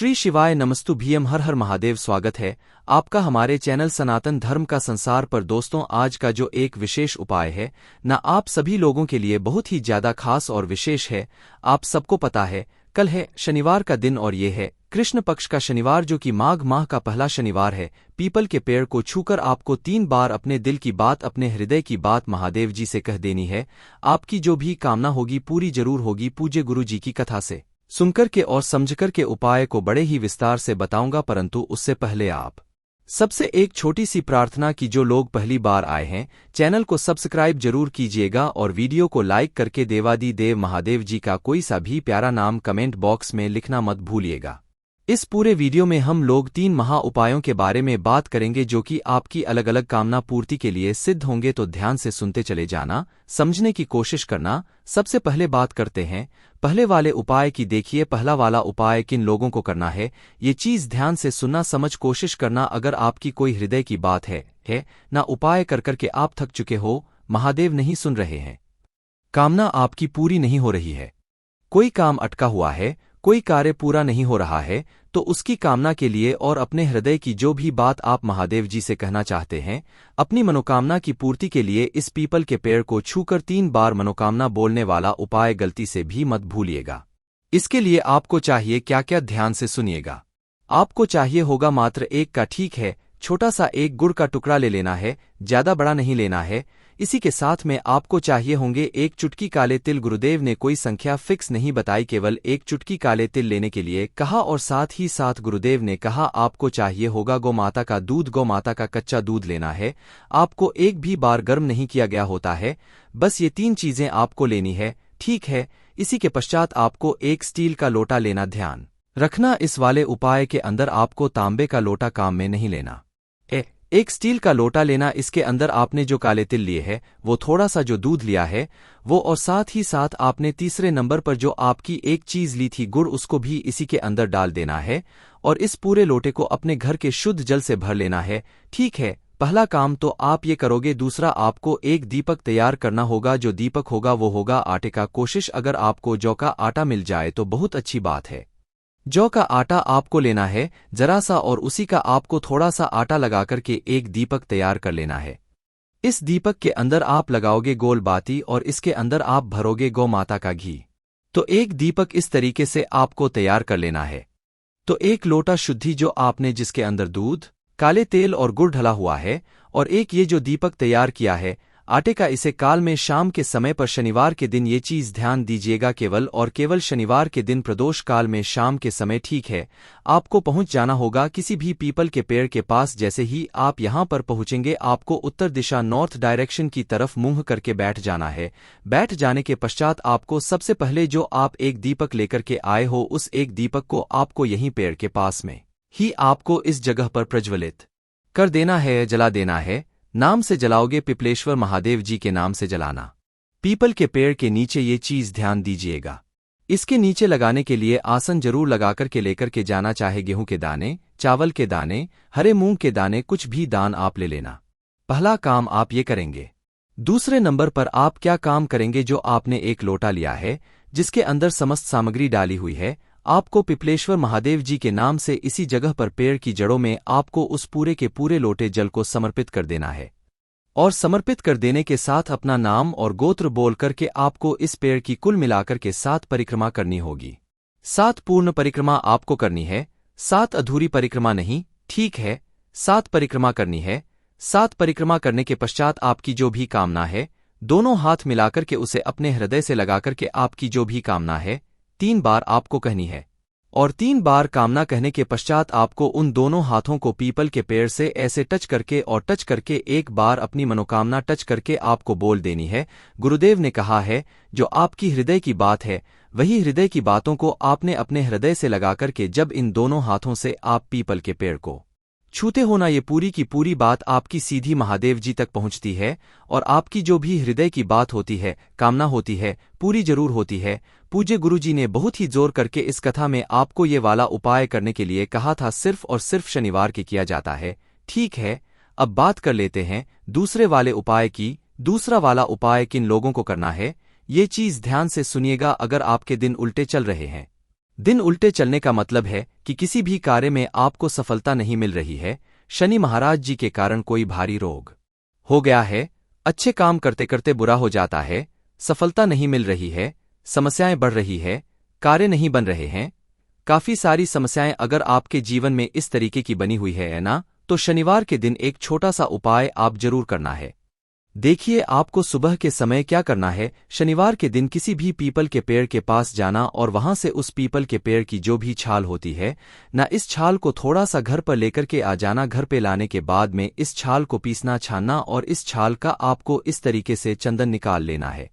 श्री शिवाय नमस्तु भीम हर हर महादेव। स्वागत है आपका हमारे चैनल सनातन धर्म का संसार पर। दोस्तों, आज का जो एक विशेष उपाय है ना, आप सभी लोगों के लिए बहुत ही ज्यादा खास और विशेष है। आप सबको पता है कल है शनिवार का दिन और ये है कृष्ण पक्ष का शनिवार, जो कि माघ माह का पहला शनिवार है। पीपल के पेड़ को छूकर आपको 3 बार अपने दिल की बात, अपने हृदय की बात महादेव जी से कह देनी है। आपकी जो भी कामना होगी पूरी जरूर होगी। पूज्य गुरु जी की कथा से सुनकर के और समझकर के उपाय को बड़े ही विस्तार से बताऊंगा, परंतु उससे पहले आप सबसे एक छोटी सी प्रार्थना की जो लोग पहली बार आए हैं, चैनल को सब्सक्राइब जरूर कीजिएगा और वीडियो को लाइक करके देवादी देव महादेव जी का कोई सा भी प्यारा नाम कमेंट बॉक्स में लिखना मत भूलिएगा। इस पूरे वीडियो में हम लोग 3 महा उपायों के बारे में बात करेंगे जो कि आपकी अलग अलग कामना पूर्ति के लिए सिद्ध होंगे, तो ध्यान से सुनते चले जाना, समझने की कोशिश करना। सबसे पहले बात करते हैं पहले वाले उपाय की। देखिए, पहला वाला उपाय किन लोगों को करना है, ये चीज ध्यान से सुनना, समझ कोशिश करना। अगर आपकी कोई हृदय की बात है ना, उपाय कर करके आप थक चुके हो, महादेव नहीं सुन रहे हैं, कामना आपकी पूरी नहीं हो रही है, कोई काम अटका हुआ है, कोई कार्य पूरा नहीं हो रहा है, तो उसकी कामना के लिए और अपने हृदय की जो भी बात आप महादेव जी से कहना चाहते हैं, अपनी मनोकामना की पूर्ति के लिए इस पीपल के पेड़ को छूकर 3 बार मनोकामना बोलने वाला उपाय गलती से भी मत भूलिएगा। इसके लिए आपको चाहिए क्या क्या, ध्यान से सुनिएगा। आपको चाहिए होगा मात्र एक का, ठीक है, छोटा सा एक गुड़ का टुकड़ा ले लेना है, ज्यादा बड़ा नहीं लेना है। इसी के साथ में आपको चाहिए होंगे एक चुटकी काले तिल। गुरुदेव ने कोई संख्या फिक्स नहीं बताई, केवल एक चुटकी काले तिल लेने के लिए कहा, और साथ ही साथ गुरुदेव ने कहा आपको चाहिए होगा गौ माता का दूध। गौ माता का कच्चा दूध लेना है, आपको एक भी बार गर्म नहीं किया गया होता है। बस ये 3 चीजें आपको लेनी है, ठीक है। इसी के पश्चात आपको एक स्टील का लोटा लेना। ध्यान रखना, इस वाले उपाय के अंदर आपको तांबे का लोटा काम में नहीं लेना। एक स्टील का लोटा लेना। इसके अंदर आपने जो काले तिल लिए है, वो थोड़ा सा जो दूध लिया है वो, और साथ ही साथ आपने तीसरे नंबर पर जो आपकी एक चीज ली थी गुड़, उसको भी इसी के अंदर डाल देना है। और इस पूरे लोटे को अपने घर के शुद्ध जल से भर लेना है, ठीक है। पहला काम तो आप ये करोगे। दूसरा, आपको एक दीपक तैयार करना होगा। जो दीपक होगा वो होगा आटे का। कोशिश अगर आपको जौ का आटा मिल जाए तो बहुत अच्छी बात है। जौ का आटा आपको लेना है जरा सा, और उसी का आपको थोड़ा सा आटा लगाकर के एक दीपक तैयार कर लेना है। इस दीपक के अंदर आप लगाओगे गोल बाती और इसके अंदर आप भरोगे गौ माता का घी। तो एक दीपक इस तरीके से आपको तैयार कर लेना है। तो एक लोटा शुद्धि जो आपने, जिसके अंदर दूध, काले तेल और गुड़ ढला हुआ है, और एक ये जो दीपक तैयार किया है आटे का, इसे काल में शाम के समय पर शनिवार के दिन, ये चीज ध्यान दीजिएगा, केवल और केवल शनिवार के दिन प्रदोष काल में शाम के समय, ठीक है। आपको पहुंच जाना होगा किसी भी पीपल के पेड़ के पास। जैसे ही आप यहां पर पहुंचेंगे, आपको उत्तर दिशा नॉर्थ डायरेक्शन की तरफ मुंह करके बैठ जाना है। बैठ जाने के पश्चात आपको सबसे पहले जो आप एक दीपक लेकर के आए हो, उस एक दीपक को आपको यहीं पेड़ के पास में ही आपको इस जगह पर प्रज्वलित कर देना है, जला देना है। नाम से जलाओगे, पिपलेश्वर महादेव जी के नाम से जलाना। पीपल के पेड़ के नीचे ये चीज ध्यान दीजिएगा। इसके नीचे लगाने के लिए आसन जरूर लगाकर के लेकर के जाना, चाहे गेहूं के दाने, चावल के दाने, हरे मूंग के दाने, कुछ भी दान आप ले लेना। पहला काम आप ये करेंगे। दूसरे नंबर पर आप क्या काम करेंगे, जो आपने एक लोटा लिया है जिसके अंदर समस्त सामग्री डाली हुई है, आपको पिपलेश्वर महादेव जी के नाम से इसी जगह पर पेड़ की जड़ों में आपको उस पूरे के पूरे लोटे जल को समर्पित कर देना है। और समर्पित कर देने के साथ अपना नाम और गोत्र बोल करके आपको इस पेड़ की कुल मिलाकर के 7 परिक्रमा करनी होगी। 7 पूर्ण परिक्रमा आपको करनी है, 7 अधूरी परिक्रमा नहीं, ठीक है। 7 परिक्रमा करनी है। 7 परिक्रमा करने के पश्चात आपकी जो भी कामना है, दोनों हाथ मिलाकर के उसे अपने हृदय से लगाकर के आपकी जो भी कामना है 3 बार आपको कहनी है। और 3 बार कामना कहने के पश्चात आपको उन दोनों हाथों को पीपल के पेड़ से ऐसे टच करके और टच करके एक बार अपनी मनोकामना टच करके आपको बोल देनी है। गुरुदेव ने कहा है जो आपकी हृदय की बात है, वही हृदय की बातों को आपने अपने हृदय से लगाकर के जब इन दोनों हाथों से आप पीपल के पेड़ को छूते हो ना, ये पूरी की पूरी बात आपकी सीधी महादेव जी तक पहुंचती है। और आपकी जो भी हृदय की बात होती है, कामना होती है, पूरी जरूर होती है। पूज्य गुरु जी ने बहुत ही जोर करके इस कथा में आपको ये वाला उपाय करने के लिए कहा था, सिर्फ और सिर्फ शनिवार के किया जाता है, ठीक है। अब बात कर लेते हैं दूसरे वाले उपाय की। दूसरा वाला उपाय किन लोगों को करना है, ये चीज ध्यान से सुनिएगा। अगर आपके दिन उल्टे चल रहे हैं, दिन उल्टे चलने का मतलब है कि किसी भी कार्य में आपको सफलता नहीं मिल रही है, शनि महाराज जी के कारण कोई भारी रोग हो गया है, अच्छे काम करते करते बुरा हो जाता है, सफलता नहीं मिल रही है, समस्याएं बढ़ रही है, कार्य नहीं बन रहे हैं। काफी सारी समस्याएं अगर आपके जीवन में इस तरीके की बनी हुई है ना, तो शनिवार के दिन एक छोटा सा उपाय आप जरूर करना है। देखिए आपको सुबह के समय क्या करना है। शनिवार के दिन किसी भी पीपल के पेड़ के पास जाना और वहां से उस पीपल के पेड़ की जो भी छाल होती है ना, इस छाल को थोड़ा सा घर पर लेकर के आ जाना। घर पे लाने के बाद में इस छाल को पीसना, छानना और इस छाल का आपको इस तरीके से चंदन निकाल लेना है।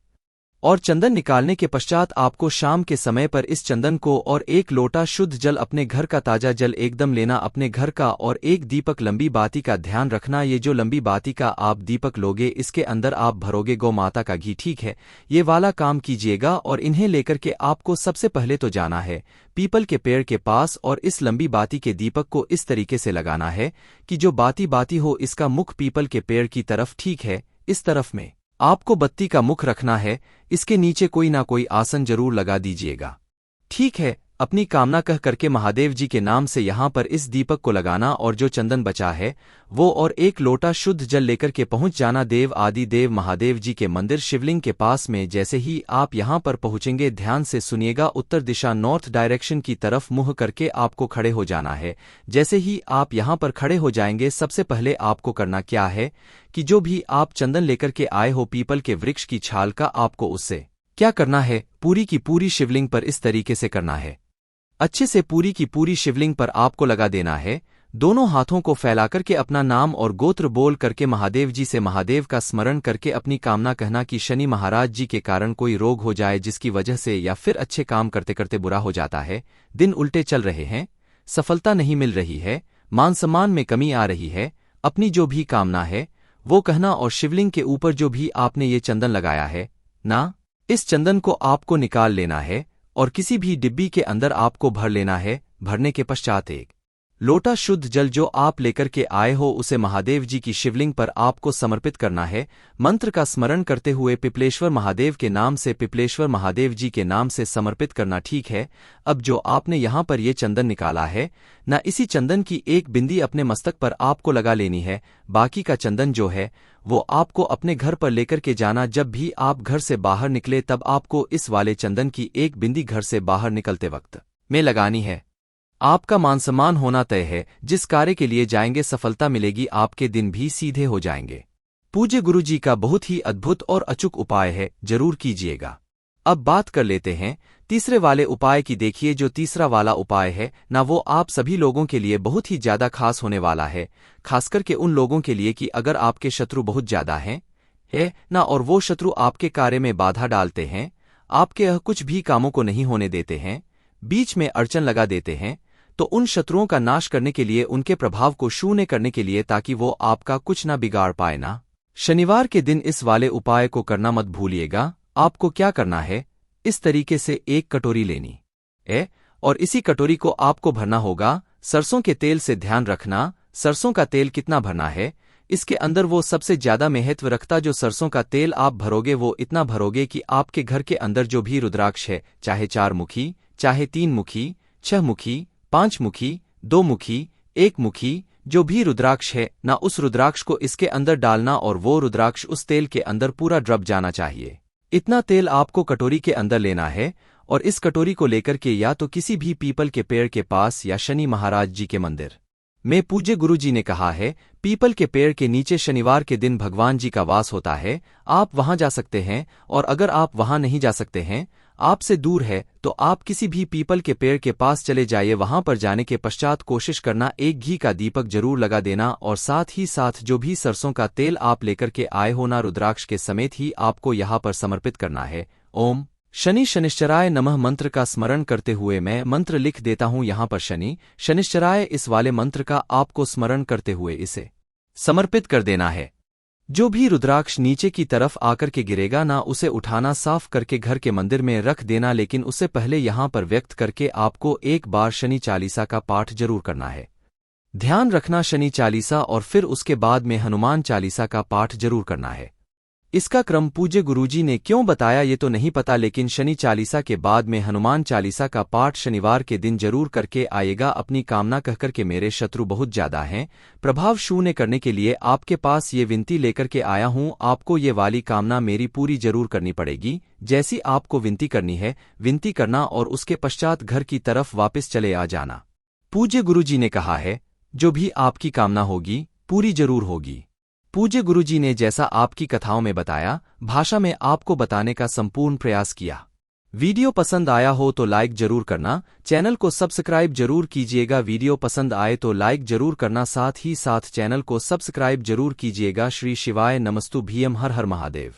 और चंदन निकालने के पश्चात आपको शाम के समय पर इस चंदन को और एक लोटा शुद्ध जल, अपने घर का ताजा जल एकदम लेना अपने घर का, और एक दीपक लंबी बाती का ध्यान रखना। ये जो लंबी बाती का आप दीपक लोगे, इसके अंदर आप भरोगे गौ माता का घी, ठीक है। ये वाला काम कीजिएगा और इन्हें लेकर के आपको सबसे पहले तो जाना है पीपल के पेड़ के पास और इस लंबी बाती के दीपक को इस तरीके से लगाना है कि जो बाती बाती हो इसका मुख पीपल के पेड़ की तरफ, ठीक है। इस तरफ में आपको बत्ती का मुख रखना है, इसके नीचे कोई ना कोई आसन जरूर लगा दीजिएगा, ठीक है। अपनी कामना कह करके महादेव जी के नाम से यहां पर इस दीपक को लगाना और जो चंदन बचा है वो और एक लोटा शुद्ध जल लेकर के पहुंच जाना देव आदि देव महादेव जी के मंदिर शिवलिंग के पास में। जैसे ही आप यहां पर पहुंचेंगे, ध्यान से सुनिएगा, उत्तर दिशा नॉर्थ डायरेक्शन की तरफ मुंह करके आपको खड़े हो जाना है। जैसे ही आप यहां पर खड़े हो जाएंगे, सबसे पहले आपको करना क्या है कि जो भी आप चंदन लेकर के आए हो पीपल के वृक्ष की छाल का, आपको उससे क्या करना है, पूरी की पूरी शिवलिंग पर इस तरीके से करना है। अच्छे से पूरी की पूरी शिवलिंग पर आपको लगा देना है। दोनों हाथों को फैलाकर के अपना नाम और गोत्र बोल करके महादेव जी से महादेव का स्मरण करके अपनी कामना कहना कि शनि महाराज जी के कारण कोई रोग हो जाए जिसकी वजह से, या फिर अच्छे काम करते करते बुरा हो जाता है, दिन उल्टे चल रहे हैं, सफलता नहीं मिल रही है, मान सम्मान में कमी आ रही है। अपनी जो भी कामना है वो कहना और शिवलिंग के ऊपर जो भी आपने ये चंदन लगाया है ना, इस चंदन को आपको निकाल लेना है और किसी भी डिब्बी के अंदर आपको भर लेना है। भरने के पश्चात एक लोटा शुद्ध जल जो आप लेकर के आए हो उसे महादेव जी की शिवलिंग पर आपको समर्पित करना है, मंत्र का स्मरण करते हुए पिपलेश्वर महादेव के नाम से, पिपलेश्वर महादेव जी के नाम से समर्पित करना, ठीक है। अब जो आपने यहां पर ये चंदन निकाला है ना, इसी चंदन की एक बिंदी अपने मस्तक पर आपको लगा लेनी है। बाकी का चंदन जो है वो आपको अपने घर पर लेकर के जाना। जब भी आप घर से बाहर निकले तब आपको इस वाले चंदन की एक बिंदी घर से बाहर निकलते वक्त में लगानी है। आपका मान सम्मान होना तय है, जिस कार्य के लिए जाएंगे सफलता मिलेगी, आपके दिन भी सीधे हो जाएंगे। पूज्य गुरु जी का बहुत ही अद्भुत और अचूक उपाय है, जरूर कीजिएगा। अब बात कर लेते हैं तीसरे वाले उपाय की। देखिए जो तीसरा वाला उपाय है ना, वो आप सभी लोगों के लिए बहुत ही ज्यादा खास होने वाला है, खासकर के उन लोगों के लिए कि अगर आपके शत्रु बहुत ज्यादा हैं है ना, और वो शत्रु आपके कार्य में बाधा डालते हैं, आपके कुछ भी कामों को नहीं होने देते हैं, बीच में अड़चन लगा देते हैं, तो उन शत्रुओं का नाश करने के लिए, उनके प्रभाव को शून्य करने के लिए, ताकि वो आपका कुछ ना बिगाड़ पाए ना, शनिवार के दिन इस वाले उपाय को करना मत भूलिएगा। आपको क्या करना है, इस तरीके से एक कटोरी लेनी है और इसी कटोरी को आपको भरना होगा सरसों के तेल से। ध्यान रखना सरसों का तेल कितना भरना है, इसके अंदर वो सबसे ज्यादा महत्व रखता। जो सरसों का तेल आप भरोगे वो इतना भरोगे कि आपके घर के अंदर जो भी रुद्राक्ष है, चाहे 4 मुखी, चाहे 3 मुखी, 6 मुखी, 5 मुखी, 2 मुखी, 1 मुखी, जो भी रुद्राक्ष है ना, उस रुद्राक्ष को इसके अंदर डालना और वो रुद्राक्ष उस तेल के अंदर पूरा ड्रब जाना चाहिए। इतना तेल आपको कटोरी के अंदर लेना है और इस कटोरी को लेकर के या तो किसी भी पीपल के पेड़ के पास या शनि महाराज जी के मंदिर में, पूज्य गुरु जी ने कहा है पीपल के पेड़ के नीचे शनिवार के दिन भगवान जी का वास होता है, आप वहां जा सकते हैं। और अगर आप वहां नहीं जा सकते हैं, आपसे दूर है, तो आप किसी भी पीपल के पेड़ के पास चले जाइए। वहां पर जाने के पश्चात कोशिश करना एक घी का दीपक जरूर लगा देना और साथ ही साथ जो भी सरसों का तेल आप लेकर के आए हो ना, रुद्राक्ष के समेत ही आपको यहां पर समर्पित करना है। ओम शनि शनिश्चराय नमः मंत्र का स्मरण करते हुए मैं मंत्र लिख देता हूं यहां पर शनि शनिश्चराय। इस वाले मंत्र का आपको स्मरण करते हुए इसे समर्पित कर देना है। जो भी रुद्राक्ष नीचे की तरफ आकर के गिरेगा ना, उसे उठाना, साफ करके घर के मंदिर में रख देना। लेकिन उससे पहले यहां पर व्यक्त करके आपको एक बार शनि चालीसा का पाठ जरूर करना है। ध्यान रखना शनि चालीसा और फिर उसके बाद में हनुमान चालीसा का पाठ जरूर करना है। इसका क्रम पूज्य गुरुजी ने क्यों बताया ये तो नहीं पता, लेकिन शनि चालीसा के बाद में हनुमान चालीसा का पाठ शनिवार के दिन जरूर करके आएगा। अपनी कामना कहकर के मेरे शत्रु बहुत ज्यादा हैं, प्रभाव शून्य करने के लिए आपके पास ये विनती लेकर के आया हूं। आपको ये वाली कामना मेरी पूरी जरूर करनी पड़ेगी। जैसी आपको विनती करनी है विनती करना और उसके पश्चात घर की तरफ वापस चले आ जाना। पूज्य गुरुजी ने कहा है जो भी आपकी कामना होगी पूरी जरूर होगी। पूज्य गुरुजी ने जैसा आपकी कथाओं में बताया भाषा में आपको बताने का संपूर्ण प्रयास किया। वीडियो पसंद आया हो तो लाइक जरूर करना, चैनल को सब्सक्राइब जरूर कीजिएगा। वीडियो पसंद आए तो लाइक जरूर करना, साथ ही साथ चैनल को सब्सक्राइब जरूर कीजिएगा। श्री शिवाय नमस्तु भीम, हर हर महादेव।